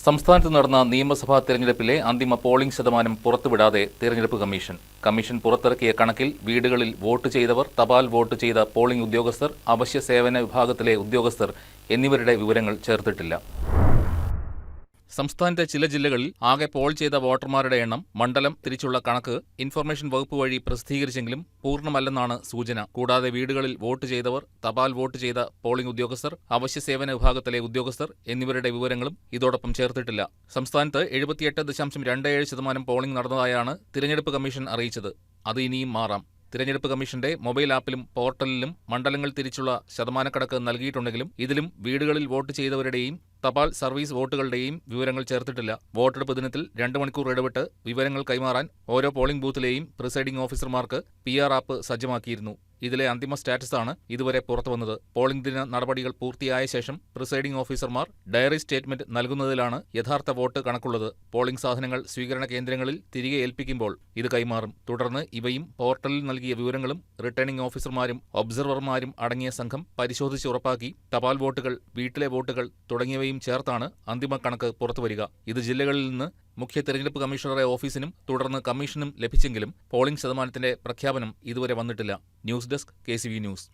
സംസ്ഥാനത്ത് നടന്ന നിയമസഭാ തെരഞ്ഞെടുപ്പിലെ അന്തിമ പോളിംഗ് ശതമാനം പുറത്തുവിടാതെ തെരഞ്ഞെടുപ്പ് കമ്മീഷൻ. കമ്മീഷൻ പുറത്തിറക്കിയ കണക്കിൽ വീടുകളിൽ വോട്ട് ചെയ്തവർ, തപാൽ വോട്ട് ചെയ്ത പോളിംഗ് ഉദ്യോഗസ്ഥർ, അവശ്യ സേവന വിഭാഗത്തിലെ ഉദ്യോഗസ്ഥർ എന്നിവരുടെ വിവരങ്ങൾ ചേർത്തിട്ടില്ല. സംസ്ഥാനത്തെ ചില ജില്ലകളിൽ ആകെ പോൾ ചെയ്ത വോട്ടർമാരുടെ എണ്ണം മണ്ഡലം തിരിച്ചുള്ള കണക്ക് ഇൻഫർമേഷൻ വകുപ്പ് വഴി പ്രസിദ്ധീകരിച്ചെങ്കിലും പൂർണ്ണമല്ലെന്നാണ് സൂചന. കൂടാതെ വീടുകളിൽ വോട്ട് ചെയ്തവർ, തപാൽ വോട്ട് ചെയ്ത പോളിംഗ് ഉദ്യോഗസ്ഥർ, അവശ്യ സേവന വിഭാഗത്തിലെ ഉദ്യോഗസ്ഥർ എന്നിവരുടെ വിവരങ്ങളും ഇതോടൊപ്പം ചേർത്തിട്ടില്ല. സംസ്ഥാനത്ത് 78.27% പോളിംഗ് നടന്നതായാണ് തിരഞ്ഞെടുപ്പ് കമ്മീഷൻ അറിയിച്ചത്. അത് ഇനിയും മാറാം. തിരഞ്ഞെടുപ്പ് കമ്മീഷന്റെ മൊബൈൽ ആപ്പിലും പോർട്ടലിലും മണ്ഡലങ്ങൾ തിരിച്ചുള്ള ശതമാനക്കണക്ക് നൽകിയിട്ടുണ്ടെങ്കിലും ഇതിലും വീടുകളിൽ വോട്ട് ചെയ്തവരുടെയും തപാൽ സർവീസ് വോട്ടുകളുടെയും വിവരങ്ങൾ ചേർത്തിട്ടില്ല. വോട്ടെടുപ്പ് ദിനത്തിൽ 2 മണിക്കൂർ ഇടവിട്ട് വിവരങ്ങൾ കൈമാറാൻ ഓരോ പോളിംഗ് ബൂത്തിലെയും പ്രിസൈഡിംഗ് ഓഫീസർമാർക്ക് PR ആപ്പ് സജ്ജമാക്കിയിരുന്നു. ഇതിലെ അന്തിമ സ്റ്റാറ്റസാണ് ഇതുവരെ പുറത്തുവന്നത്. പോളിംഗ് ദിന നടപടികൾ പൂർത്തിയായ ശേഷം പ്രിസൈഡിംഗ് ഓഫീസർമാർ ഡയറി സ്റ്റേറ്റ്മെന്റ് നൽകുന്നതിലാണ് യഥാർത്ഥ വോട്ട് കണക്കുള്ളത്. പോളിംഗ് സാധനങ്ങൾ സ്വീകരണ കേന്ദ്രങ്ങളിൽ തിരികെ ഏൽപ്പിക്കുമ്പോൾ ഇത് കൈമാറും. തുടർന്ന് ഇവയും പോർട്ടലിൽ നൽകിയ വിവരങ്ങളും റിട്ടേണിംഗ് ഓഫീസർമാരും ഒബ്സർവർമാരും അടങ്ങിയ സംഘം പരിശോധിച്ച് ഉറപ്പാക്കി തപാൽ വോട്ടുകൾ, വീട്ടിലെ വോട്ടുകൾ തുടങ്ങിയവയും ചേർത്താണ് അന്തിമ കണക്ക് പുറത്തുവരിക. ഇത് ജില്ലകളിൽ നിന്ന് മുഖ്യ തെരഞ്ഞെടുപ്പ് കമ്മീഷണറുടെ ഓഫീസിനും തുടർന്ന് കമ്മീഷനും ലഭിച്ചെങ്കിലും പോളിംഗ് ശതമാനത്തിന്റെ പ്രഖ്യാപനം ഇതുവരെ വന്നിട്ടില്ല. News desk KCV news.